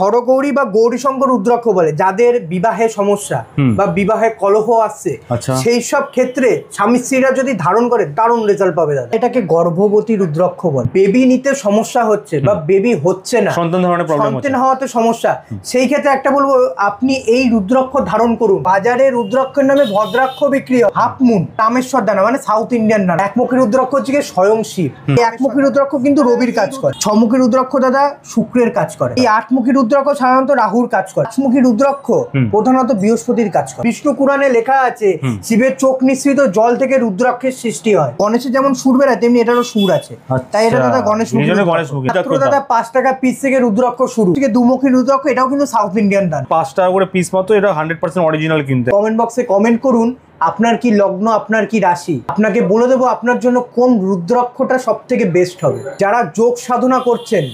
হরগৌরী বা গৌরীশঙ্কর রুদ্রাক্ষ বলে, যাদের বিবাহে সমস্যা বা বিবাহে কলহ আসছে সেই সব ক্ষেত্রে স্বামী স্ত্রীরা যদি ধারণ করে দারুণ রেজাল্ট পাবে দাদা। এটাকে গর্ভবতী রুদ্রাক্ষ বলে। বেবি নিতে সমস্যা হচ্ছে বা বেবি হচ্ছে না, সন্তান হওয়াতে সমস্যা, সেই ক্ষেত্রে একটা বলবো আপনি এই রুদ্রাক্ষ ধারণ করুন। বাজারে রুদ্রাক্ষের নামে ভদ্রাক্ষ বিক্রি হয়। হাফ মুন রামেশ্বর দানা মানে সাউথ ইন্ডিয়ান দানা। একমুখী রুদ্রাক্ষ হচ্ছে স্বয়ং শিব। এই একমুখী রুদ্রাক্ষ কিন্তু রবির কাজ করে। ছমুখী রুদ্রাক্ষ দাদা শুক্রের কাজ করে। এই আটমুখী রুদ্রাক্ষ সাধারণত রাহুর কাজ করে। পাঁচমুখী রুদ্রাক্ষ প্রধানত বৃহস্পতির কাজ করে। বিষ্ণু পুরাণে লেখা আছে শিবের চোখ নিঃসৃত জল থেকে রুদ্রাক্ষের সৃষ্টি হয়। গণেশের যেমন সুর বেড়ায় তেমনি এটারও সুর আছে, তাই এটা দাদা গণেশ দাদা 5 টাকা পিস থেকে রুদ্রাক্ষ শুরু। থেকে দুমুখী রুদ্রাক্ষ, এটাও কিন্তু সাউথ ইন্ডিয়ান দান। 5 টাকা করে পিস মতো, এটা 100% অরিজিনাল কিনতে। কমেন্ট বক্সে কমেন্ট করুন আপনার কি লগ্ন, আপনার কি রাশি, আপনাকে বলে দেবো আপনার জন্য কোন রুদ্রাক্ষটা সব থেকে বেস্ট হবে। যারা যোগ সাধনা করছেন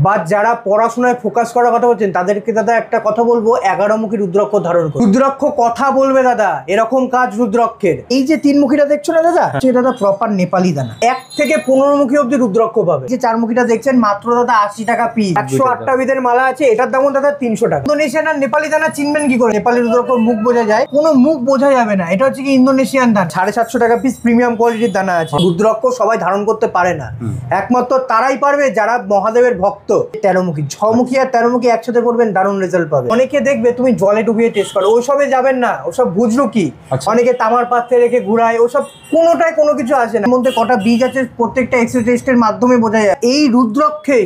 বা যারা পড়াশোনায় ফোকাস করার কথা বলছেন তাদেরকে দাদা একটা কথা বলবো, 11মুখী রুদ্রাক্ষ ধারণ করুন। রুদ্রাক্ষ কথা বলবে দাদা, এরকম কাজ রুদ্রাক্ষের। এই যে 3মুখীটা দেখছো না দাদা, সেটা দাদা প্রপার নেপালি দানা। 1 থেকে 15মুখী অব্দি রুদ্রাক্ষ পাবে। যে 4মুখীটা দেখছেন মাত্র দাদা 80 টাকা পিস। 108টা বিধের মালা আছে, এটার দাম দাদা 300 টাকা। ইন্দোনেশিয়ান আর নেপালি দানা চিনবেন কি করে? নেপালি রুদ্রাক্ষ মুখ বোঝা যায়? কোনো মুখ বোঝা যাবে না। এটা হচ্ছে কি ইন্দোনেশিয়ান দানা। 750 টাকা পিস প্রিমিয়াম কোয়ালিটির দানা আছে। রুদ্রাক্ষ সবাই ধারণ করতে পারে না, একমাত্র তারাই পারবে যারা মহাদেবের ভক্ত। 13মুখী, 6মুখী আর 13মুখী একসাথে করবেন, দারুণ রেজাল্ট পাবে। অনেকে দেখবে তুমি জলে ডুবিয়ে টেস্ট করো, ওসবে যাবেন না, ওসব বুঝলো কি। অনেকে তামার পাত্রে রেখে ঘুরায়, ওসব কোনোটাই কোনো কিছু আসে না। মধ্যে কটা বীজ আছে প্রত্যেকটা এক্সরে টেস্টের মাধ্যমে বোঝা যায়। এই রুদ্রাক্ষে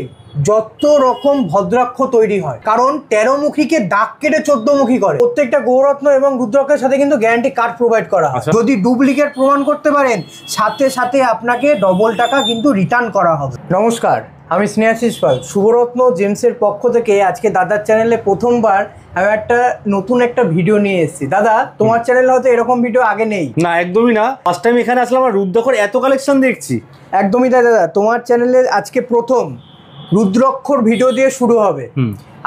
যত রকম ভদ্রাক্ষ তৈরি হয়, কারণ 13মুখীকে দাগ কেটে 14মুখী করে। প্রত্যেকটা গৌরত্ন এবং রুদ্রাক্ষের সাথে কিন্তু গ্যারান্টি কার্ড প্রোভাইড করা হয়। যদি ডুপ্লিকেট প্রমাণ করতে পারেন সাথে সাথে আপনাকে ডবল টাকা কিন্তু রিটার্ন করা হবে। নমস্কার, আমি স্নেহাশিস পাল, শুভরত্ন জেমসের পক্ষ থেকে আজকে দাদার চ্যানেলে প্রথমবার আমি নতুন একটা ভিডিও নিয়ে এসেছি। দাদা তোমার চ্যানেলে হয়তো এরকম ভিডিও আগে নেই। না, একদমই না। ফার্স্ট টাইম এখানে আসলাম আর রুদ্রাক্ষর এত কালেকশন দেখছি। একদমই তাই দাদা, তোমার চ্যানেলে আজকে প্রথম রুদ্রাক্ষর ভিডিও দিয়ে শুরু হবে।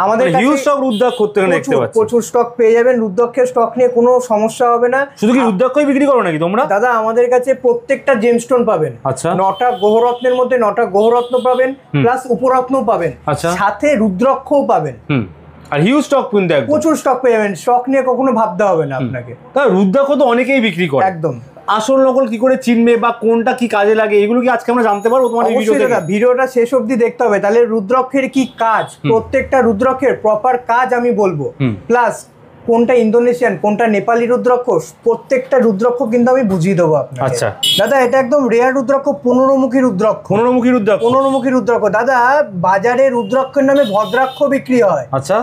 আমাদের হিউজ স্টক রুদ্রাক্ষ করতে দেখতে পাচ্ছি, প্রচুর স্টক পেয়ে যাবেন। রুদ্রাক্ষের স্টক নিয়ে কোনো সমস্যা হবে না। শুধু কি রুদ্রাক্ষই বিক্রি করো নাকি তোমরা? দাদা আমাদের কাছে প্রত্যেকটা জেমস্টোন পাবেন। আচ্ছা, 9টা গ্রহরত্নের মধ্যে 9টা গ্রহরত্ন পাবেন, প্লাস উপরত্ন পাবেন, সাথে রুদ্রাক্ষও পাবেন। আর হিউজ স্টক কিনতে একদম প্রচুর স্টক পেয়ে যাবেন। স্টক নিয়ে কখনো ভাবতে হবে না আপনাকে। রুদ্রাক্ষ তো অনেকেই বিক্রি করে, একদম। আসল নকল কি করে চিনবে বা কোনটা কি কাজে লাগে, এগুলো কি আজকে আমরা জানতে পারবো তোমার ভিডিও থেকে? ভিডিওটা শেষ অবধি দেখতে হবে, তাহলে রুদ্রাক্ষের কি কাজ, প্রত্যেকটা রুদ্রাক্ষের প্রপার কাজ আমি বলবো, প্লাস কোনটা ইন্দোনেশিয়ান কোনটা নেপালি রুদ্রাক্ষ, প্রত্যেকটা রুদ্রাক্ষ কিন্তু আমি বুঝিয়ে দেবো আপনাকে। আচ্ছা দাদা, এটা একদম রেয়ার রুদ্রাক্ষ, 15মুখী রুদ্রাক্ষ। 15মুখী রুদ্রাক্ষ দাদা, বাজারে রুদ্রাক্ষের নামে ভদ্রাক্ষ বিক্রি হয়। আচ্ছা,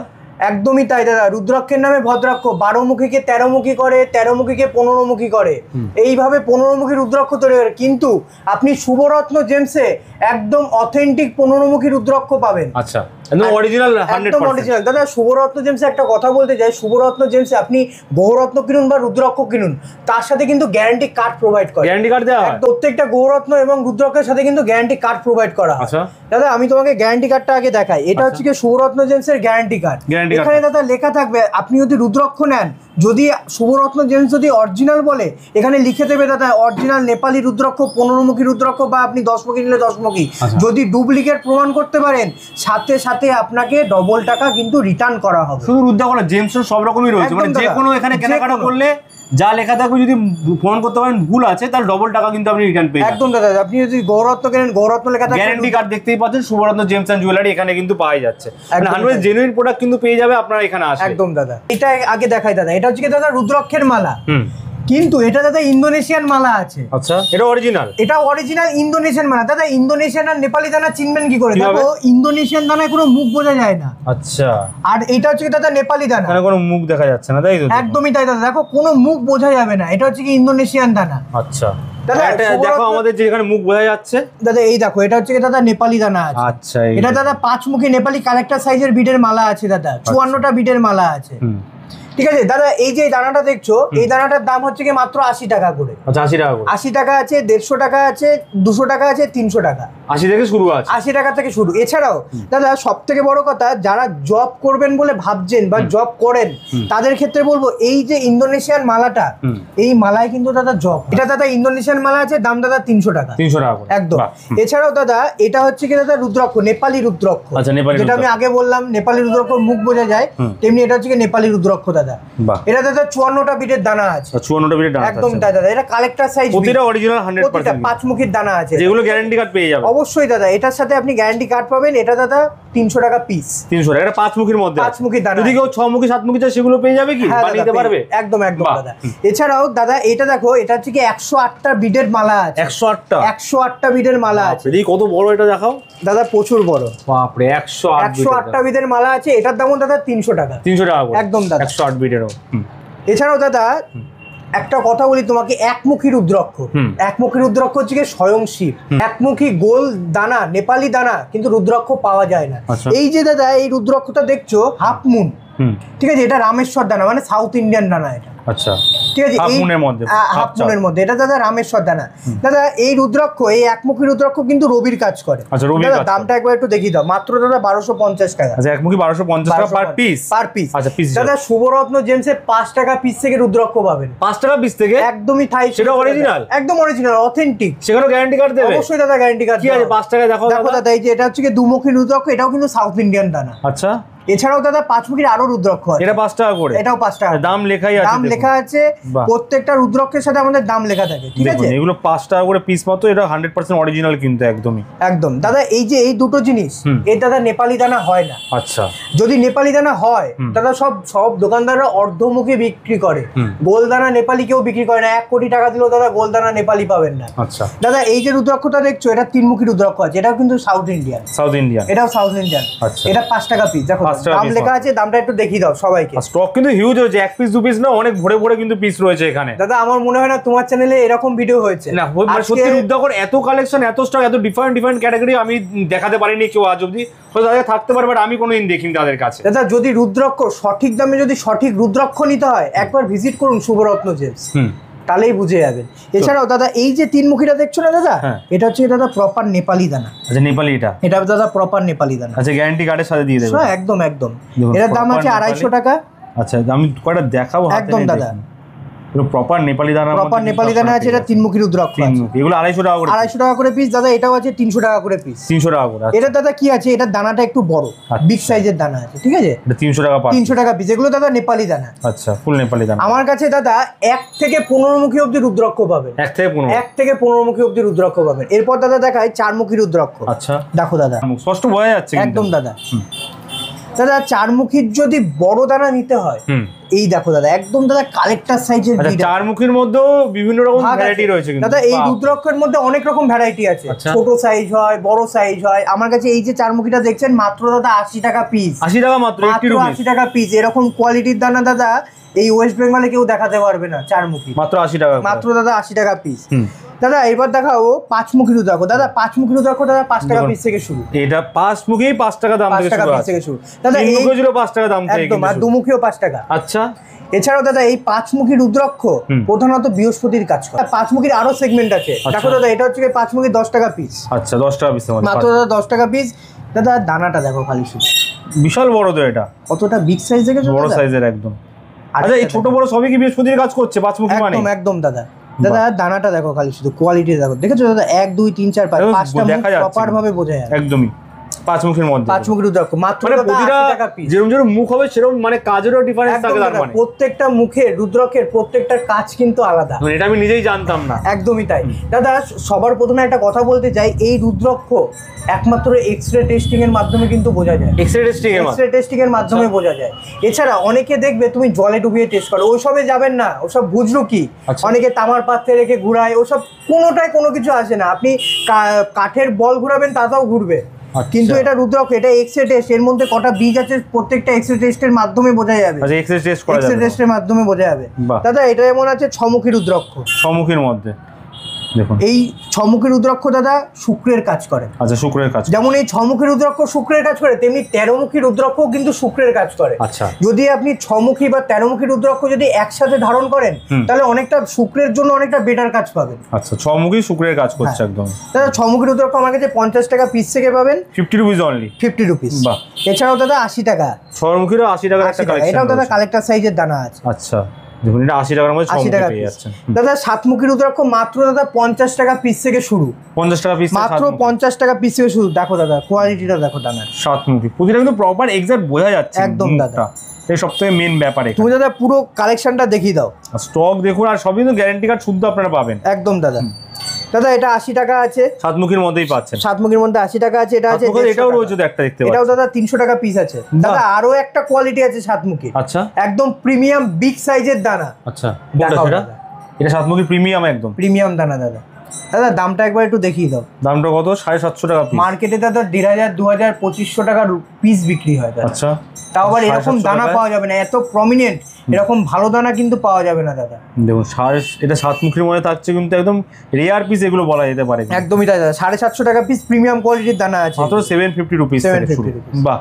একদমই তাই দাদা। রুদ্রাক্ষের নামে ভদ্রাক্ষ 12মুখীকে 13মুখী করে, 13মুখীকে 15মুখী করে, এইভাবে 15মুখী রুদ্রাক্ষ তৈরি করে। কিন্তু আপনি শুভরত্ন জেমসে একদম অথেন্টিক 15মুখী রুদ্রাক্ষ পাবেন। আচ্ছা, একদম অরিজিনাল, 100% অরিজিনাল। দাদা শুভরত্ন জেমসে একটা কথা বলতে চাই, শুভরত্ন জেমসে আপনি গৌরত্ন কিনুন বা রুদ্রাক্ষ কিনুন, তার সাথে কিন্তু গ্যারান্টি কার্ড প্রোভাইড করে। গ্যারান্টি কার্ড দেওয়া হয় প্রত্যেকটা গৌরত্ন এবং রুদ্রাক্ষের সাথে কিন্তু গ্যারান্টি কার্ড প্রোভাইড করা হয়। দাদা আমি তোমাকে গ্যারান্টি কার্ডটা আগে দেখাই। এটা হচ্ছে কি শুভরত্ন জেমসের গ্যারান্টি কার্ড। এখানে দাদা লেখা থাকবে, আপনি যদি রুদ্রাক্ষ নেন, যদি শুভরত্ন জেমস যদি অরিজিনাল বলে, এখানে লিখে দেবে দাদা অরিজিনাল নেপালি রুদ্রাক্ষ, 15মুখী রুদ্রাক্ষ, বা আপনি 10মুখী নিলে 10মুখী। যদি ডুপ্লিকেট প্রমাণ করতে পারেন সাথে সাথে আপনাকে ডবল টাকা কিন্তু রিটার্ন করা হবে। শুধু রুদ্রাক্ষ না, জেমস সব রকমই রয়েছে, মানে যে কোনো এখানে কেনাকাটা করলে যা লেখা থাকবে যদি ফোন করতে পারেন ভুল আছে তাহলে ডবল টাকা কিন্তু আপনি রিটার্ন পেয়ে যাবেন। একদম দাদা, আপনি যদি গৌরত্ন কেনেন, গৌরত্ন লেখা থাকবে, গ্যারান্টি কার্ড দেখতেই পাচ্ছেন, শুভরত্ন জেমস এন্ড জুয়েলারি এখানে কিন্তু পাওয়া যাচ্ছে। 100% জেনুইন প্রোডাক্ট কিন্তু পেয়ে যাবে আপনারা এখানে আসলে। একদম দাদা, এটা আগে দেখাই দাদা। এটা হচ্ছে কি দাদা রুদ্রাক্ষের মালা, কিন্তু এটা দাদা ইন্দোনেশিয়ান মালা আছে। আচ্ছা, এটা অরিজিনাল? এটা অরিজিনাল ইন্দোনেশিয়ান মালা। দাদা ইন্দোনেশিয়ান আর নেপালি দানা চিনবেন কি করে? দেখো ইন্দোনেশিয়ান দানায় কোনো মুখ বোঝা যায় না। আচ্ছা, আর এটা হচ্ছে কি দাদা নেপালি দানা, এখানে কোনো মুখ দেখা যাচ্ছে না, তাই তো? একদমই তাই দাদা, দেখো কোনো মুখ বোঝা যাবে না। এটা হচ্ছে কি ইন্দোনেশিয়ান দানা। আচ্ছা দাদা, দেখো আমাদের যে এখানে মুখ বোঝা যাচ্ছে দাদা, এই দেখো এটা হচ্ছে কি দাদা নেপালি দানা আছে। আচ্ছা, এটা দাদা 5মুখী নেপালি কালেক্টর সাইজের বিডের মালা আছে দাদা, 54টা বিডের মালা আছে। ঠিক আছে দাদা, এই যে দানাটা দেখছো, এই দানাটার দাম হচ্ছে কি মাত্র 80 টাকা করে। আচ্ছা 80 টাকা করে। 80 টাকা আছে, 150 টাকা আছে, 200 টাকা আছে, 300 টাকা। 80 থেকে শুরু আছে। 80 টাকা থেকে শুরু। এছাড়াও দাদা সব থেকে বড় কথা, যারা জব করবেন বলে ভাবছেন বা জব করেন তাদের ক্ষেত্রে বলবো, এই যে ইন্দোনেশিয়ান মালাটা, এই মালায় কিন্তু দাদা জব, এটা দাদা ইন্দোনেশিয়ান মালা আছে, দাম দাদা 300 টাকা। 300 টাকা করে একদম। এছাড়াও দাদা এটা হচ্ছে কি দাদা রুদ্রাক্ষ, নেপালি রুদ্রাক্ষ। আচ্ছা নেপালি, যেটা আমি আগে বললাম নেপালি রুদ্রাক্ষ মুখ বোঝা যায়, তেমনি এটা হচ্ছে কি নেপালি রুদ্রাক্ষ দাদা। এটা দাদা 54টা বিটের দানা আছে। 54টা বিটের দানা একদম দাদা, এটা কালেক্টর সাইজ, প্রতিটা অরিজিনাল 100%, পাঁচমুখীর দানা আছে, যেগুলো গ্যারান্টি কার্ড পেয়ে যাবে অবশ্যই দাদা। এটার সাথে আপনি গ্যারান্টি কার্ড পাবেন। এটা দাদা 300 টাকা পিস। 300 টাকা। এটা 5 মুখীর মধ্যে, 5 মুখীর দানা। যদি কেউ 6 মুখী 7 মুখী চায় সেগুলো পেয়ে যাবে কি, বানিয়ে দিতে পারবে? একদম একদম দাদা। এছাড়াও দাদা এটা দেখো, এটা হচ্ছে কি 108টা বিটের মালা আছে। 108টা 108টা বিটের মালা আছে। এই কত বড় এটা দেখাও দাদা, প্রচুর বড়। বাপ রে, 108টা বিটের মালা আছে। এটার দামও দাদা 300 টাকা। 300 টাকা করে একদম দাদা, 108 বিটেরও। এছাড়াও দাদা একটা কথা বলি তোমাকে, একমুখী রুদ্রাক্ষ। একমুখী রুদ্রাক্ষ হচ্ছে কি স্বয়ং শিব। একমুখী গোল দানা, নেপালি দানা কিন্তু রুদ্রাক্ষ পাওয়া যায় না। এই যে দাদা এই রুদ্রাক্ষটা দেখছো, হাফ মুন, ঠিক আছে, এটা রামেশ্বর দানা, মানে সাউথ ইন্ডিয়ান দানা এটা। আচ্ছা, ঠিক আছে, হাফ মুনের মধ্যে, হাফ মুনের মধ্যে এটা দাদা রামেশ্বর দানা। দাদা এই রুদ্রাক্ষ, এই একমুখী রুদ্রাক্ষ কিন্তু রবির কাজ করে। আচ্ছা, রবির দাদা কাজ। দামটা একবার একটু দেখিয়ে দাও। মাত্র দাদা 1250 টাকা। আচ্ছা, একমুখী 1250 টাকা পার পিস। Per piece. আচ্ছা, পিস দাদা শুভরত্ন জেমসে 5 টাকা পিস থেকে রুদ্রাক্ষ পাবেন। 5 টাকা পিস থেকে? একদমই তাই। সেটা অরিজিনাল? একদম অরিজিনাল, অথেন্টিক। সেখানে গ্যারান্টি কার্ড দেবে? অবশ্যই দাদা গ্যারান্টি কার্ড। কি আছে 5 টাকা? দেখো দাদা, এই যে এটা হচ্ছে কি দুমুখী রুদ্রাক্ষ, এটাও কিন্তু সাউথ ইন্ডিয়ান দানা। আচ্ছা, এছাড়াও দাদা 5 মুখীর আরো রুদ্রাক্ষ আছে। এটা 5 টাকা করে? এটাও 5 টাকা। দাম লেখাই আছে? দাম লেখা আছে, প্রত্যেকটা রুদ্রাক্ষের সাথে আমাদের দাম লেখা থাকে। ঠিক আছে, এগুলো 5 টাকা করে পিস মাত্র। এটা 100% অরিজিনাল কিন্তু, একদমই একদম। দাদা এই যে এই দুটো জিনিস, এর দাদা নেপালি দানা হয় না। আচ্ছা, যদি নেপালি দানা হয় দাদা, সব দোকানদাররা অর্ধমুখী বিক্রি করে। গোলদানা নেপালি কেউ বিক্রি করে না। 1 কোটি টাকা দিলেও দাদা গোলদানা নেপালি পাবেন না। আচ্ছা দাদা এই যে রুদ্রাক্ষটা দেখছো, এটা 3 মুখী রুদ্রাক্ষ আছে। এটাও কিন্তু সাউথ ইন্ডিয়ান। South Indian? এটাও সাউথ ইন্ডিয়ান। আচ্ছা, এটা 5 টাকা পিস। দেখো দাম লেখা আছে, দামটা একটু দেখিয়ে দাও সবাইকে। স্টক কিন্তু হিউজ হয়েছে, 1 পিস 2 পিস না, অনেক ভরে ভরে কিন্তু পিস রয়েছে এখানে। দাদা আমার মনে হয় না তোমার চ্যানেলে এরকম ভিডিও হয়েছে। না, মানে সত্যি রুদ্রাক্ষর এত কালেকশন, এত স্টক, এত ডিফারেন্ট ক্যাটাগরি আমি দেখাতে পারিনি কেউ আজ অবধি। হয়তো তাদের থাকতে পারে, বাট আমি কোনোদিন দেখিনি তাদের কাছে। দাদা যদি রুদ্রাক্ষ সঠিক দামে, যদি সঠিক রুদ্রাক্ষ নিতে হয়, একবার ভিজিট করুন শুভরত্ন জেমস, তাহলেই বুঝে যাবেন। এছাড়াও দাদা এই যে 3 মুখীটা দেখছো না দাদা, এটা হচ্ছে দাদা প্রপার নেপালি দানা। আচ্ছা, নেপালি? এটা দাদা প্রপার নেপালি দানা। আচ্ছা, গ্যারান্টি কার্ডের সাথে দিয়ে দেবে? একদম একদম। এটার দাম আছে 250 টাকা। আচ্ছা, আমি কয়টা দেখাবো হাতে? একদম দাদা, প্রপার নেপালি দানা। প্রপার নেপালি দানা আছে। এটা 3 মুখী রুদ্রাক্ষ। এগুলো 250 টাকা করে? 250 টাকা করে পিস দাদা। এটাও আছে 300 টাকা করে পিস। 300 টাকা করে? এটা দাদা কি আছে, এটা দানাটা একটু বড়, বিগ সাইজের দানা আছে। ঠিক আছে, এটা 300 টাকা পার? 300 টাকা পিস। এগুলো দাদা নেপালি দানা। আচ্ছা, ফুল নেপালি দানা। আমার কাছে দাদা 1 থেকে 15 মুখী অবধি রুদ্রাক্ষ পাবেন। 1 থেকে 15? 1 থেকে 15 মুখী অবধি রুদ্রাক্ষ পাবেন। এরপর দাদা দেখায় 4 মুখী রুদ্রাক্ষ। আচ্ছা, দেখো দাদা, স্পষ্ট বোঝা যাচ্ছে একদম দাদা। দাদা 4 মুখীর যদি বড় দানা নিতে হয়, এই দেখো দাদা, একদম দাদা কালেক্টর সাইজের। আচ্ছা, 4 মুখীর মধ্যেও বিভিন্ন রকম ভ্যারাইটি রয়েছে কিন্তু দাদা। এই রুদ্রাক্ষের মধ্যে অনেক রকম ভ্যারাইটি আছে। ছোট সাইজ হয়, বড় সাইজ হয়। আমার কাছে এই যে 4 মুখীটা দেখছেন, মাত্র দাদা 80 টাকা পিস। 80 টাকা মাত্র? 80 টাকা পিস। এরকম কোয়ালিটির দানা দাদা এই ওয়েস্ট বেঙ্গলে কেউ দেখাতে পারবে না। 4 মুখী মাত্র 80 টাকা? মাত্র দাদা 80 টাকা পিস। দাদা এবার দেখাও 5 মুখী রুদ্রাক্ষ। দাদা 5 মুখী রুদ্রাক্ষ দাদা 5 টাকা পিস থেকে শুরু। এটা 5 মুখী 5 টাকা দাম থেকে শুরু? দাদা এই মুখী ছিল 5 টাকা দাম থেকে? একদম। আর 2 মুখীও 5 টাকা। আচ্ছা, এছাড়াও দাদা এই 5 মুখী রুদ্রাক্ষ প্রধানত বৃহস্পতির কাজ করে। 5 মুখীর আরো সেগমেন্ট আছে। দেখো দাদা, এটা হচ্ছে 5 মুখী 10 টাকা পিস। আচ্ছা, 10 টাকা পিস মাত্র দাদা 10 টাকা পিস। দাদা দানাটা দেখো খালি শুধু, বিশাল বড় তো। এটা কতটা বিগ সাইজ দেখেছো? বড় সাইজের একদম। আচ্ছা, এই ছোট বড় সবই কি বৃহস্পতির কাজ করছে 5 মুখী মানে? একদম একদম দাদা। দাদা দানাটা দেখো খালি শুধু, কোয়ালিটি দেখো। দেখেছো দাদা 1 2 3 4 5 5টা মুখ প্রপার ভাবে বোঝা যায়। একদমই 5 মুখের মধ্যে 5 মুখী রুদ্রাক্ষ মাত্র দাদা 80 টাকা পিস। যেরকম মুখ হবে সেরকম মানে কাজেরও ডিফারেন্স থাকে তার মানে? প্রত্যেকটা মুখে রুদ্রাক্ষের প্রত্যেকটার কাজ কিন্তু আলাদা। এটা আমি নিজেই জানতাম না। একদমই তাই দাদা। সবার প্রথমে একটা কথা বলতে চাই, এই রুদ্রাক্ষ একমাত্র এক্সরে টেস্টিং এর মাধ্যমে কিন্তু বোঝা যায়। এক্সরে টেস্টিং এর মাধ্যমে বোঝা যায়। এছাড়া অনেকে দেখবে তুমি জলে ডুবিয়ে টেস্ট করো, ওসবে যাবেন না। ওসব বুঝলো কি, অনেকে তামার পাত্রে রেখে ঘুরায়, ওসব কোনোটাই কোনো কিছু আসে না। আপনি কাঠের বল ঘুরাবেন, তাতেও ঘুরবে। কিন্তু এটা রুদ্রাক্ষ, এটা এক্সরে টেস্ট। এর মধ্যে কটা বীজ আছে প্রত্যেকটা এক্সরে টেস্টের মাধ্যমে বোঝা যাবে। আচ্ছা, এক্সরে টেস্ট করা যাবে? এক্সরে টেস্টের মাধ্যমে বোঝা যাবে। দাদা এটা এমন আছে 6 মুখী রুদ্রাক্ষ। 6 মুখীর মধ্যে? দেখুন এই ছমুখী রুদ্রাক্ষ দাদা শুক্রের কাজ করে। আচ্ছা, শুক্রের কাজ। যেমন এই ছমুখী রুদ্রাক্ষ শুক্রের কাজ করে, তেমনি 13মুখী রুদ্রাক্ষও কিন্তু শুক্রের কাজ করে। আচ্ছা, যদি আপনি 6মুখী বা 13মুখী রুদ্রাক্ষ যদি একসাথে ধারণ করেন তাহলে অনেকটা শুক্রের জন্য অনেকটা বেটার কাজ পাবেন। আচ্ছা, 6মুখী শুক্রের কাজ করছে একদম। দাদা 6মুখী রুদ্রাক্ষ আমার কাছে 50 টাকা পিস থেকে পাবেন, 50 রুপিস অনলি, 50 রুপিস। বাহ। এছাড়াও দাদা 80 টাকা, 6মুখীরও 80 টাকার একটা কালেকশন। এটাও দাদা কালেক্টর সাইজের দানা আছে। আচ্ছা, দেখুন এটা 80 টাকার মধ্যে 80 টাকা পেয়ে যাচ্ছেন। দাদা 7মুখী রুদ্রাক্ষ মাত্র দাদা 50 টাকা পিস থেকে শুরু, 50 টাকা পিস, মাত্র 50 টাকা পিস থেকে শুরু। দেখো দাদা কোয়ালিটিটা দেখো দানা, 7মুখী প্রতিটা কিন্তু প্রপার এক্সাক্ট বোঝা যাচ্ছে একদম দাদা। এই সবথেকে মেন ব্যাপার তুমি দাদা পুরো কালেকশনটা দেখিয়ে দাও, স্টক দেখুন, আর সবই কিন্তু গ্যারান্টি কার্ড শুদ্ধ আপনারা পাবেন একদম দাদা। দাদা এটা 80 টাকা আছে, 7মুখীর মধ্যেই পাচ্ছেন। 7মুখীর মধ্যে 80 টাকা আছে, এটা আছে। এটাও রয়েছে একটা, দেখতে পাচ্ছেন এটাও দাদা 300 টাকা পিস আছে। দাদা আরো একটা কোয়ালিটি আছে 7মুখী, আচ্ছা, একদম প্রিমিয়াম বিগ সাইজের দানা। আচ্ছা, কোনটা সেটা? এটা 7মুখী প্রিমিয়াম, একদম প্রিমিয়াম দানা দাদা। দাদা দামটা একবার একটু দেখিয়ে দাও। দামটা কত? 750 টাকা পিস। মার্কেটে দাদা 1500, 2000, 2500 টাকার পিস বিক্রি হয় দাদা। আচ্ছা, তাও আবার এরকম দানা পাওয়া যাবে না, এত প্রমিনেন্ট এরকম ভালো দানা কিন্তু পাওয়া যাবে না দাদা। দেখুন এটা 7মুখীর মধ্যে থাকছে, কিন্তু একদম রেয়ার পিস এগুলো বলা যেতে পারে। একদমই তাই দাদা, 750 টাকা পিস প্রিমিয়াম কোয়ালিটির দানা আছে, মাত্র 750 রুপিস। 750 রুপিস। বাহ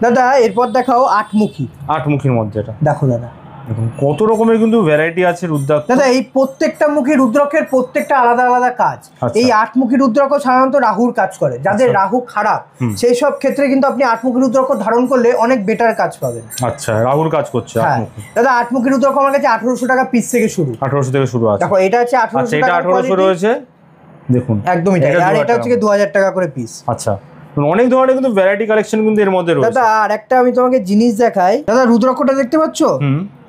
দাদা এরপর দেখাও 8মুখী। 8মুখীর মধ্যে এটা দেখো দাদা, দেখুন কত রকমের কিন্তু ভ্যারাইটি আছে রুদ্রাক্ষ। দাদা এই প্রত্যেকটা মুখী রুদ্রাক্ষের প্রত্যেকটা আলাদা আলাদা কাজ। আচ্ছা। এই 8মুখী রুদ্রাক্ষ সাধারণত রাহুর কাজ করে, যাদের রাহু খারাপ সেই সব ক্ষেত্রে কিন্তু আপনি 8মুখী রুদ্রাক্ষ ধারণ করলে অনেক বেটার কাজ পাবেন। আচ্ছা, রাহুর কাজ করছে। হ্যাঁ দাদা 8মুখী রুদ্রাক্ষ আমার কাছে 1800 টাকা পিস থেকে শুরু, 1800 থেকে শুরু আছে। দেখো এটা আছে 1800 আচ্ছা, এটা টাকা 1800 রয়েছে, দেখুন একদমই তাই। আর এটা হচ্ছে 2000 টাকা করে পিস। আচ্ছা, অনেক ধরনের কিন্তু ভ্যারাইটি কালেকশন কিন্তু এর মধ্যে রয়েছে। দাদা আর একটা আমি তোমাকে জিনিস দেখাই, দাদা রুদ্রাক্ষটা দেখতে পাচ্ছ?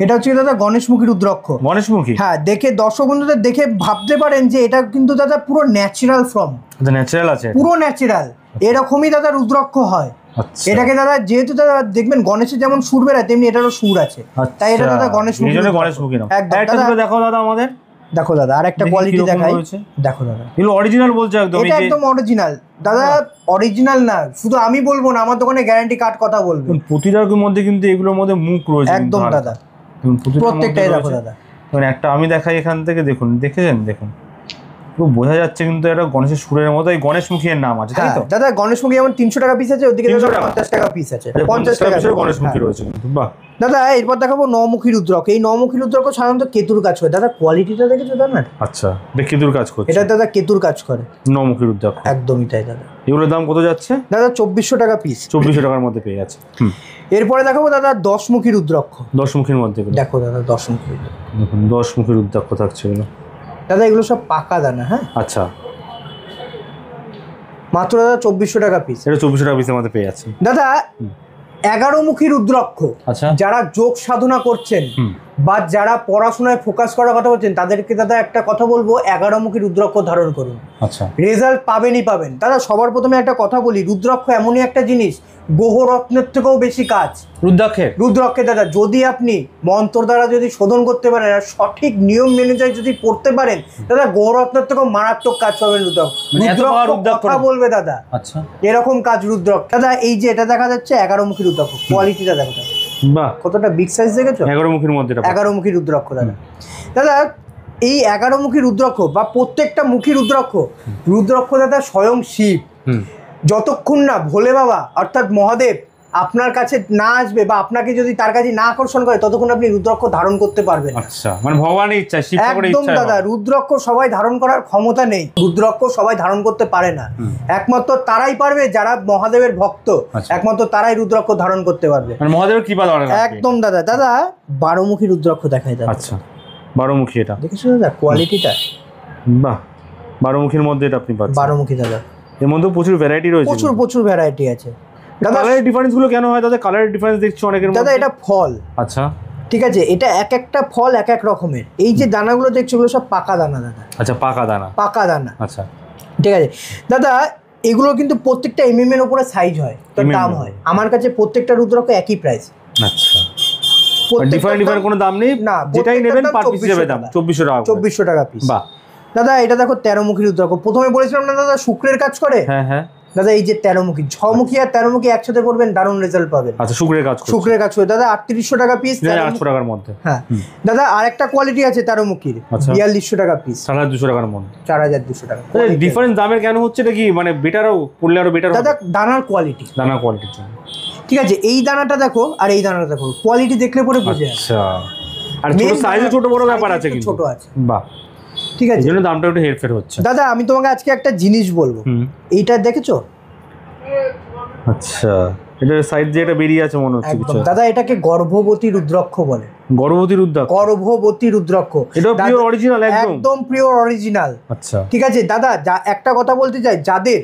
এটা হচ্ছে দাদা গণেশমুখী রুদ্রাক্ষ। গণেশমুখী, হ্যাঁ, দেখে দর্শক বন্ধুদের দেখে ভাবতে পারেন যে এটা কিন্তু দাদা পুরো ন্যাচারাল ফর্ম, ন্যাচারাল আছে, পুরো ন্যাচারাল। এরকমই দাদা রুদ্রাক্ষ হয়। আচ্ছা, এটাকে দাদা যেহেতু দাদা দেখবেন গণেশের যেমন সুর বেরায় তেমনি এটারও সুর আছে, তাই এটা দাদা গণেশমুখী। গণেশমুখী নাম। একদম দাদা দেখো দাদা আমাদের, দেখো দাদা আর একটা কোয়ালিটি দেখাই, দেখো দাদা এগুলো অরিজিনাল বলছে একদম। এটা একদম অরিজিনাল দাদা, অরিজিনাল না শুধু আমি বলবো না, আমার দোকানে গ্যারান্টি কার্ড কথা বলবো। প্রতিটার মধ্যে কিন্তু এগুলোর মধ্যে মুখ রয়েছে একদম দাদা, প্রত্যেকটাই দেখো দাদা। একটা আমি দেখাই এখান থেকে, দেখুন দেখেছেন, দেখুন পুরো বোঝা যাচ্ছে কিন্তু এটা গণেশের সুরের মতো। এই গণেশমুখী এর নাম আছে, তাই তো? দাদা গণেশমুখী যেমন 300 টাকা পিস আছে, ওদিকে 50 টাকা পিস আছে, 50 টাকা গণেশমুখী রয়েছে। বাহ। দাদা এরপর দেখাবো 9মুখী রুদ্রাক্ষ। এই 9মুখী রুদ্রাক্ষ সাধারণত কেতুর কাজ করে। দাদা কোয়ালিটিটা দেখেছো দাদা? আচ্ছা, কেতুর কাজ করছে। এটা দাদা কেতুর কাজ করে, 9মুখী রুদ্রাক্ষ। একদমই তাই দাদা। এগুলোর দাম কত যাচ্ছে? দাদা 2400 টাকা পিস, 2400 টাকার মধ্যে পেয়ে যাচ্ছে। এরপরে দেখাবো দাদা 10মুখী রুদ্রাক্ষ। 10মুখীর মধ্যে দেখো দাদা 10মুখী, দেখুন 10মুখী রুদ্রাক্ষ থাকছে এগুলো। দাদা এগুলো সব পাকা দানা। হ্যাঁ, আচ্ছা, মাত্র দাদা 2400 টাকা পিস। এটা 2400 টাকা পিসের মধ্যে পেয়ে যাচ্ছে। দাদা 11মুখী রুদ্রাক্ষ, আচ্ছা, যারা যোগ সাধনা করছেন বা যারা পড়াশোনায় ফোকাস করার কথা বলছেন তাদেরকে দাদা একটা কথা বলবো, 11মুখী রুদ্রাক্ষ ধারণ করুন, আচ্ছা রেজাল্ট পাবেনই পাবেন। দাদা সবার প্রথমে একটা কথা বলি, রুদ্রাক্ষ এমনই একটা জিনিস, গ্রহরত্নের থেকেও বেশি কাজ রুদ্রাক্ষে দাদা। যদি আপনি মন্ত্র দ্বারা যদি শোধন করতে পারেন আর সঠিক নিয়ম মেনে যদি পড়তে পারেন দাদা, গ্রহরত্নের থেকেও মারাত্মক কাজ পাবেন রুদ্রাক্ষ। কথা বলবে দাদা, আচ্ছা এরকম কাজ রুদ্রাক্ষ। দাদা এই যে এটা দেখা যাচ্ছে 11মুখী রুদ্রাক্ষ, কোয়ালিটিটা দেখো বাহ, কতটা বিগ সাইজ দেখেছো? 11মুখীর মধ্যে 11মুখী রুদ্রাক্ষ দাদা। দাদা এই 11মুখী রুদ্রাক্ষ বা প্রত্যেকটা মুখী রুদ্রাক্ষ দাদা স্বয়ং শিব। যতক্ষণ না ভোলে বাবা অর্থাৎ মহাদেব আপনার কাছে না আসবে বা আপনাকে যদি তার কাছে না আকর্ষণ করে ততক্ষণ আপনি রুদ্রাক্ষ ধারণ করতে পারবেন। আচ্ছা, মানে ভগবানের ইচ্ছা, শিব ঠাকুরের ইচ্ছা। একদম দাদা, রুদ্রাক্ষ সবাই ধারণ করার ক্ষমতা নেই, রুদ্রাক্ষ সবাই ধারণ করতে পারে না। একমাত্র তারাই পারবে যারা মহাদেবের ভক্ত, একমাত্র তারাই রুদ্রাক্ষ ধারণ করতে পারবে, মানে মহাদেবের কৃপা দরকার। একদম দাদা। দাদা 12মুখী রুদ্রাক্ষ দেখায় দাদা। আচ্ছা, 12মুখী, এটা দেখেছো দাদা কোয়ালিটিটা? বাহ, 12মুখীর মধ্যে এটা আপনি পাচ্ছেন। 12মুখী দাদা, এর মধ্যে প্রচুর ভ্যারাইটি রয়েছে, প্রচুর ভ্যারাইটি আছে। দাদা কালারের ডিফারেন্স গুলো কেন হয় দাদা? কালারের ডিফারেন্স দেখছি অনেকের মধ্যে। দাদা এটা ফল, আচ্ছা ঠিক আছে, এটা এক একটা ফল এক এক রকমের। এই যে দানাগুলো দেখছো ওগুলো সব পাকা দানা দাদা। আচ্ছা, পাকা দানা, পাকা দানা। আচ্ছা ঠিক আছে দাদা, এগুলো কিন্তু প্রত্যেকটা এর উপরে সাইজ হয়, তো দাম হয়। আমার কাছে প্রত্যেকটা রুদ্রাক্ষ একই প্রাইস। আচ্ছা, ডিফারেন্ট কোনো দাম নেই না, যেটাই নেবেন পার পিস হিসেবে দাম 2400 টাকা। 2400 টাকা পিস। বাহ। দাদা এটা দেখো 13মুখী রুদ্রাক্ষ। প্রথমে বলেছিলাম না দাদা শুক্রের কাজ করে? হ্যাঁ হ্যাঁ, দাদা এই যে 13 মুখী, 6 মুখী আর 13 মুখী একসাথে করবেন, দারুণ রেজাল্ট পাবেন। আচ্ছা, শুক্রের কাজ করছে, শুক্রের কাজ করে দাদা 3800 টাকা পিস, 800 টাকার মধ্যে। হ্যাঁ দাদা আরেকটা কোয়ালিটি আছে 13 মুখীর, 4200 টাকা পিস, 4200 টাকার মধ্যে, 4200 টাকা। ডিফারেন্স দামের কেন হচ্ছে এটা কি, মানে বেটারও পড়লে আরো বেটার দাদা দানার কোয়ালিটি, দানা কোয়ালিটির জন্য। ঠিক আছে, এই দানাটা দেখো আর এই দানাটা দেখো, কোয়ালিটি দেখলে পরে বোঝা যায়। আচ্ছা, আর ছোট সাইজে ছোট বড় ব্যাপার আছে কিন্তু, ছোট আছে, বাহ, ঠিক আছে, এই জন্য দামটা একটু হেরফের হচ্ছে। দাদা আমি তোমাকে আজকে একটা জিনিস বলবো, এইটা দেখেছো? আচ্ছা, এটা সাইড দিয়ে এটা বেরিয়ে আছে মনে হচ্ছে কিছু। দাদা এটাকে গর্ভবতী রুদ্রাক্ষ বলে। গর্ভবতী রুদ্রাক্ষ, গর্ভবতী রুদ্রাক্ষ, এটা পিওর অরিজিনাল, একদম পিওর অরিজিনাল। আচ্ছা, ঠিক আছে দাদা, একটা কথা বলতে চাই, যাদের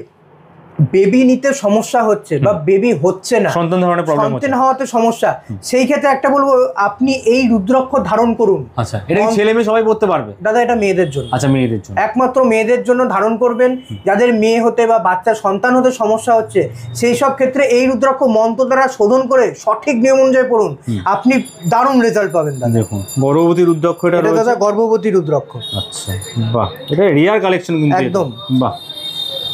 বেবি নিতে সমস্যা হচ্ছে বা বেবি হচ্ছে না, সন্তান ধারণে প্রবলেম হচ্ছে, সন্তান হওয়াতে সমস্যা, সেই ক্ষেত্রে একটা বলবো, আপনি এই রুদ্রাক্ষ ধারণ করুন। আচ্ছা, এটা কি ছেলে মেয়ে সবাই পড়তে পারবে? দাদা এটা মেয়েদের জন্য। আচ্ছা, মেয়েদের জন্য, একমাত্র মেয়েদের জন্য ধারণ করবেন। যাদের মেয়ে হতে বা বাচ্চা সন্তান হতে সমস্যা হচ্ছে, সেই সব ক্ষেত্রে এই রুদ্রাক্ষ মন্ত্র দ্বারা শোধন করে সঠিক নিয়ম অনুযায়ী পড়ুন, আপনি দারুণ রেজাল্ট পাবেন দাদা। দেখুন গর্ভবতী রুদ্রাক্ষ, এটা দাদা গর্ভবতী রুদ্রাক্ষ। আচ্ছা, বাহ, এটা রিয়ার কালেকশন কিন্তু একদম, বাহ।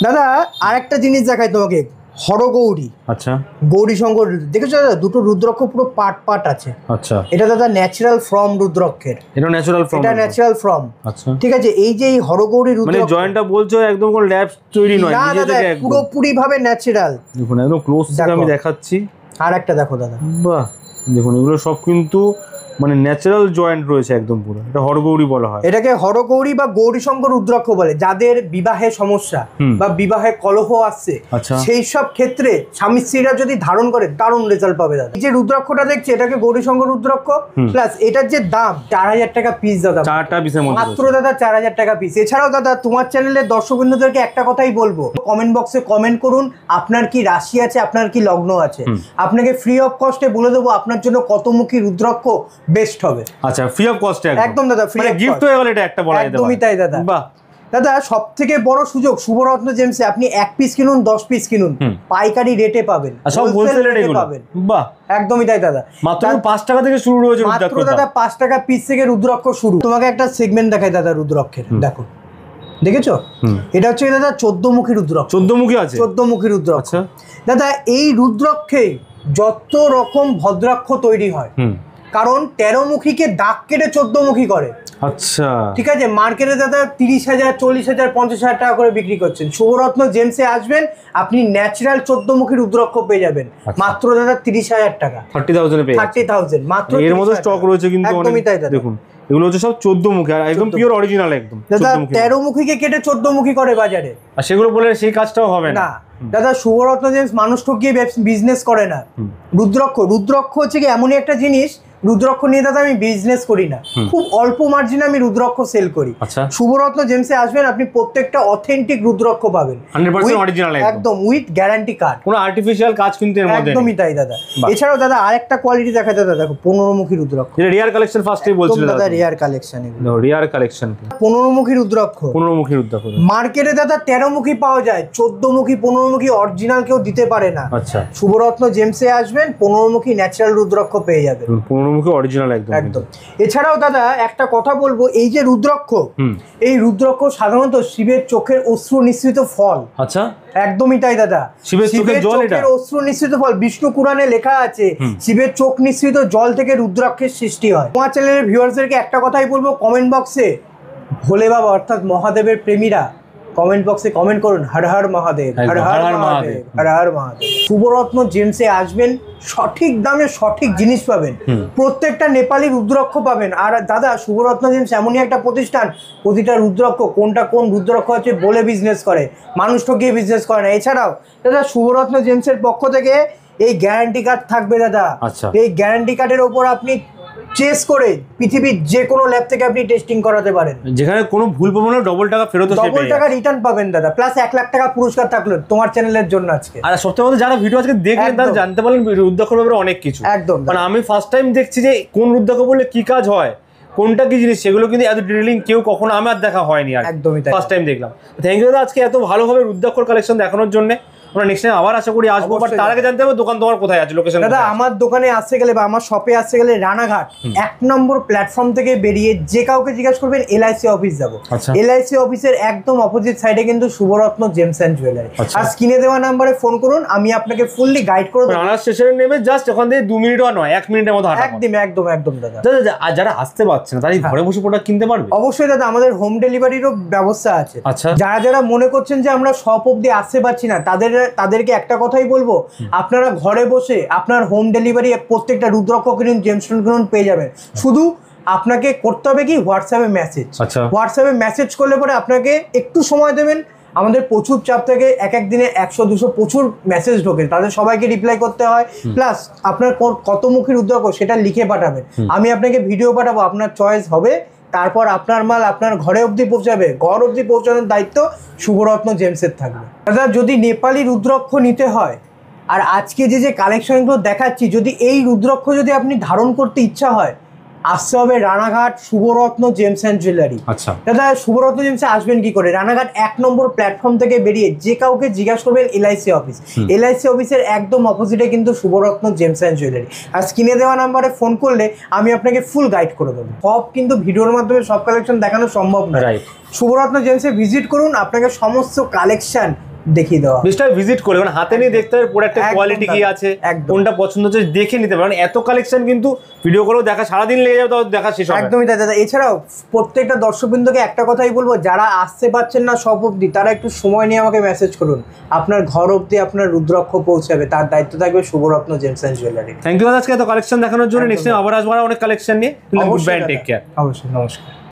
দাদা আরেকটা জিনিস দেখাই তোমাকে, হরগৌরী। আচ্ছা, গৌরী শঙ্কর দেখেছো দাদা, দুটো রুদ্রাক্ষ পুরো পাট আছে। আচ্ছা, এটা দাদা ন্যাচারাল ফর্ম রুদ্রাক্ষের, এটা ন্যাচারাল ফর্ম, এটা ন্যাচারাল ফর্ম। আচ্ছা, ঠিক আছে, এই যে এই হরগৌরী মানে রুদ্রাক্ষ, জয়েন্টটা বলছো একদম কোন ল্যাব তৈরি নয়, না নিজে দাদা থেকে একদম পুরোপুরি ভাবে ন্যাচারাল। দেখুন একদম ক্লোজ থেকে আমি দেখাচ্ছি, আর একটা দেখো দাদা, বাহ, দেখুন এগুলো সব কিন্তু মানে ন্যাচারাল জয়েন্ট রয়েছে একদম পুরো, এটা হরগৌরী বলা হয়। এটাকে হরগৌরী বা গৌরী শঙ্কর রুদ্রাক্ষ বলে। যাদের বিবাহে সমস্যা বা বিবাহে কলহ আসছে, আচ্ছা, সেই সব ক্ষেত্রে স্বামী স্ত্রীরা যদি ধারণ করে দারুণ রেজাল্ট পাবে দাদা। এই যে রুদ্রাক্ষটা দেখছি, এটাকে গৌরী শঙ্কর রুদ্রাক্ষ, প্লাস এটার যে দাম 4000 টাকা পিস দাদা, 4টা পিসের মধ্যে মাত্র দাদা 4000 টাকা পিস। এছাড়াও দাদা তোমার চ্যানেলের দর্শকবৃন্দদেরকে একটা কথাই বলবো, কমেন্ট বক্সে কমেন্ট করুন আপনার কি রাশি আছে, আপনার কি লগ্ন আছে, আপনাকে ফ্রি অফ কস্টে বলে দেবো আপনার জন্য কতমুখী রুদ্রাক্ষ বেস্ট হবে। আচ্ছা, ফ্রি অফ কস্টে একদম দাদা, ফ্রি মানে গিফট হয়ে গেল, এটা একটা বলা যেতে পারে। একদমই তাই দাদা। বাহ দাদা সব থেকে বড় সুযোগ শুভরত্ন জেমসে, আপনি 1 পিস কিনুন 10 পিস কিনুন, পাইকারি রেটে পাবেন, সব হোলসেল রেটে পাবেন। বাহ, একদমই তাই দাদা। মাত্র 5 টাকা থেকে শুরু রয়েছে রুদ্রাক্ষ, মাত্র দাদা 5 টাকা পিস থেকে রুদ্রাক্ষ শুরু। তোমাকে একটা সেগমেন্ট দেখাই দাদা রুদ্রাক্ষের, দেখো দেখেছো, এটা হচ্ছে দাদা 14 মুখী রুদ্রাক্ষ। 14 মুখী আছে, 14 মুখী রুদ্রাক্ষ। আচ্ছা দাদা এই রুদ্রাক্ষে যত রকম ভদ্রাক্ষ তৈরি হয়, কারণ 13 মুখীকে দাগ কেটে 14 মুখী করে। আচ্ছা, ঠিক আছে, মার্কেটে দাদা 30,000 40,000 50,000 টাকা করে বিক্রি করছেন। শুভরত্ন জেমসে আসবেন, আপনি ন্যাচারাল 14 মুখী রুদ্রাক্ষ পেয়ে যাবেন মাত্র দাদা 30,000 টাকা, 30,000 পেয়ে 30,000 মাত্র। এর মধ্যে স্টক রয়েছে কিন্তু একদমই তাই দাদা। দেখুন এগুলো হচ্ছে সব 14 মুখী, আর একদম পিওর অরিজিনাল একদম দাদা 13 মুখীকে কেটে 14 মুখী করে বাজারে, আর সেগুলো বলে সেই কাজটাও হবে না দাদা। শুভরত্ন জেমস মানুষ ঠকিয়ে বিজনেস করে না। রুদ্রাক্ষ হচ্ছে কি এমনই একটা জিনিস, রুদ্রাক্ষ নিয়ে দাদা আমি বিজনেস করি না, খুব অল্প মার্জিনে আমি রুদ্রাক্ষ সেল করি। শুভরত্ন জেমসে আসবেন, আপনি প্রত্যেকটা অথেন্টিক রুদ্রাক্ষ পাবেন, 100% অরিজিনাল একদম উইথ গ্যারান্টি কার্ড, কোনো আর্টিফিশিয়াল কাজ কিন্তু এর মধ্যে একদমই তাই দাদা। এছাড়াও দাদা আরেকটা কোয়ালিটি দেখা দাদা, দেখো 15 মুখী রুদ্রাক্ষ, এটা রিয়ার কালেকশন ফার্স্টেই বলছিল দাদা, রিয়ার কালেকশন, এগুলো রিয়ার কালেকশন। 15 মুখী রুদ্রাক্ষ, 15 মুখী রুদ্রাক্ষ মার্কেটে দাদা 13 মুখী পাওয়া যায়, 14 মুখী 15 মুখী অরিজিনাল কেউ দিতে পারে না। আচ্ছা, শুভরত্ন জেমসে আসবেন, 15 মুখী ন্যাচারাল রুদ্রাক্ষ পেয়ে যাবেন, 15 মুখী অরিজিনাল একদম। এছাড়াও দাদা একটা কথা বলবো, এই যে রুদ্রাক্ষ, এই রুদ্রাক্ষ সাধারণত শিবের চোখের অশ্রু নিঃসৃত ফল। আচ্ছা, একদমই তাই দাদা, শিবের চোখের অশ্রু নিঃসৃত ফল। বিষ্ণু পুরাণে লেখা আছে শিবের চোখ নিঃসৃত জল থেকে রুদ্রাক্ষের সৃষ্টি হয়। তোমার চ্যানেলের ভিউয়ার্সদেরকে একটা কথাই বলবো, কমেন্ট বক্সে ভোলে বাবা অর্থাৎ মহাদেবের প্রেমীরা কমেন্ট বক্সে কমেন্ট করুন, হর হর মহাদেব, হর হর মহাদেব, হর হর মহাদেব। শুভরত্ন জেমসে আসবেন, সঠিক দামে সঠিক জিনিস পাবেন, প্রত্যেকটা নেপালি রুদ্রাক্ষ পাবেন। আর দাদা শুভরত্ন জেমস এমনই একটা প্রতিষ্ঠান, প্রতিটা রুদ্রাক্ষ কোনটা কোন রুদ্রাক্ষ আছে বলে বিজনেস করে, মানুষ ঠকিয়ে বিজনেস করে না। এছাড়াও দাদা শুভরত্ন জেমসের পক্ষ থেকে এই গ্যারান্টি কার্ড থাকবে দাদা। এই গ্যারান্টি কার্ডের ওপর আপনি চেস করে পৃথিবীর যে কোনো ল্যাব থেকে আপনি টেস্টিং করাতে পারেন, যেখানে কোনো ভুল পাবেন না, ডবল টাকা ফেরত, ডবল টাকা রিটার্ন পাবেন দাদা, প্লাস 1 লাখ টাকা পুরস্কার থাকলো তোমার চ্যানেলের জন্য আজকে। আর সবথেকে বড়, যারা ভিডিও আজকে দেখলেন তারা জানতে পারলেন রুদ্রাক্ষর ব্যাপারে অনেক কিছু। একদম, মানে আমি ফার্স্ট টাইম দেখছি যে কোন রুদ্রাক্ষ বললে কি কাজ হয়, কোনটা কি জিনিস, সেগুলো কিন্তু এত ডিটেইলিং কেউ কখনো আমার দেখা হয়নি, আর একদমই তাই, ফার্স্ট টাইম দেখলাম। থ্যাংক ইউ দাদা আজকে এত ভালোভাবে রুদ্রাক্ষর কালেকশন দেখানোর জন্য। আমরা নেক্সট টাইম আবার আশা করি আসবো, বাট তার আগে জানতে হবে দোকান তোমার কোথায় আছে, লোকেশন। দাদা আমার দোকানে আসতে গেলে বা আমার শপে আসতে গেলে রানাঘাট 1 নম্বর প্ল্যাটফর্ম থেকে বেরিয়ে যে কাউকে জিজ্ঞাসা করবেন LIC অফিস যাবো। আচ্ছা। LIC অফিসের একদম অপোজিট সাইডে কিন্তু শুভরত্ন জেমস অ্যান্ড জুয়েলারি। আচ্ছা। আর স্ক্রিনে দেওয়া নাম্বারে ফোন করুন, আমি আপনাকে ফুললি গাইড করে দেবো। রানাঘাট স্টেশনে নেমে জাস্ট ওখান থেকে 2 মিনিটও নয়, 1 মিনিটের মতো হাঁটা। একদম একদম একদম দাদা। দাদা আর যারা আসতে পারছে না তারা এই ঘরে বসে প্রোডাক্ট কিনতে পারবে? অবশ্যই দাদা, আমাদের হোম ডেলিভারিরও ব্যবস্থা আছে। আচ্ছা। যারা যারা মনে করছেন যে আমরা শপ অবধি আসতে পারছি না, তাদেরকে একটা কথাই বলবো, আপনারা ঘরে বসে আপনার হোম ডেলিভারি প্রত্যেকটা রুদ্রাক্ষ কিনুন, জেমস্টোন কিনুন পেয়ে যাবেন। শুধু আপনাকে করতে হবে কি, হোয়াটসঅ্যাপে মেসেজ। আচ্ছা। হোয়াটসঅ্যাপে মেসেজ করলে পরে আপনাকে একটু সময় দেবেন। আমাদের প্রচুর চাপ থাকে, এক এক দিনে 100-200 প্রচুর মেসেজ ঢোকে, তাদের সবাইকে রিপ্লাই করতে হয়। প্লাস আপনার কত মুখী রুদ্রাক্ষ সেটা লিখে পাঠাবেন, আমি আপনাকে ভিডিও পাঠাবো, আপনার চয়েস হবে, তারপর আপনার মাল আপনার ঘরে অবধি পৌঁছাবে। ঘর অবধি পৌঁছানোর দায়িত্ব শুভরত্ন জেমসের থাকবে। দাদা যদি নেপালি রুদ্রাক্ষ নিতে হয়, আর আজকে যে কালেকশনগুলো দেখাচ্ছি, যদি এই রুদ্রাক্ষ যদি আপনি ধারণ করতে ইচ্ছা হয়, আসতে হবে Ranaghat Shubharatna gems and jewellery. আচ্ছা। দাদা শুভরত্ন জেমসে আসবেন কি করে? রানাঘাট 1 নম্বর প্ল্যাটফর্ম থেকে বেরিয়ে যে কাউকে জিজ্ঞাসা করবেন LIC অফিস। LIC অফিসের একদম অপোজিটে কিন্তু শুভরত্ন জেমস অ্যান্ড জুয়েলারি। আর স্ক্রিনে দেওয়া নাম্বারে ফোন করলে আমি আপনাকে ফুল গাইড করে দেবো। সব কিন্তু ভিডিওর মাধ্যমে সব কালেকশন দেখানো সম্ভব না। রাইট। শুভরত্ন জেমসে ভিজিট করুন, আপনাকে সমস্ত কালেকশন দেখিয়ে দেওয়া। মিস্টার ভিজিট করে মানে হাতে নিয়ে দেখতে হবে প্রোডাক্টের কোয়ালিটি কি আছে, কোনটা পছন্দ হচ্ছে দেখে নিতে পারেন। এত কালেকশন কিন্তু ভিডিও করেও দেখা সারাদিন লেগে যাবে, তাও দেখা শেষ হবে না। একদমই দাদা। এছাড়াও প্রত্যেকটা দর্শকবৃন্দকে একটা কথাই বলবো, যারা আসতে পারছেন না সব অবধি, তারা একটু সময় নিয়ে আমাকে মেসেজ করুন, আপনার ঘর অবধি আপনার রুদ্রাক্ষ পৌঁছাবে, তার দায়িত্ব থাকবে Shubharatna gems and jewellery. Thank you আজকে এত কালেকশন দেখানোর জন্য। নেক্সট টাইম আবার আসবো অনেক কালেকশন নিয়ে। Good bye, take care. অবশ্যই, নমস্কার।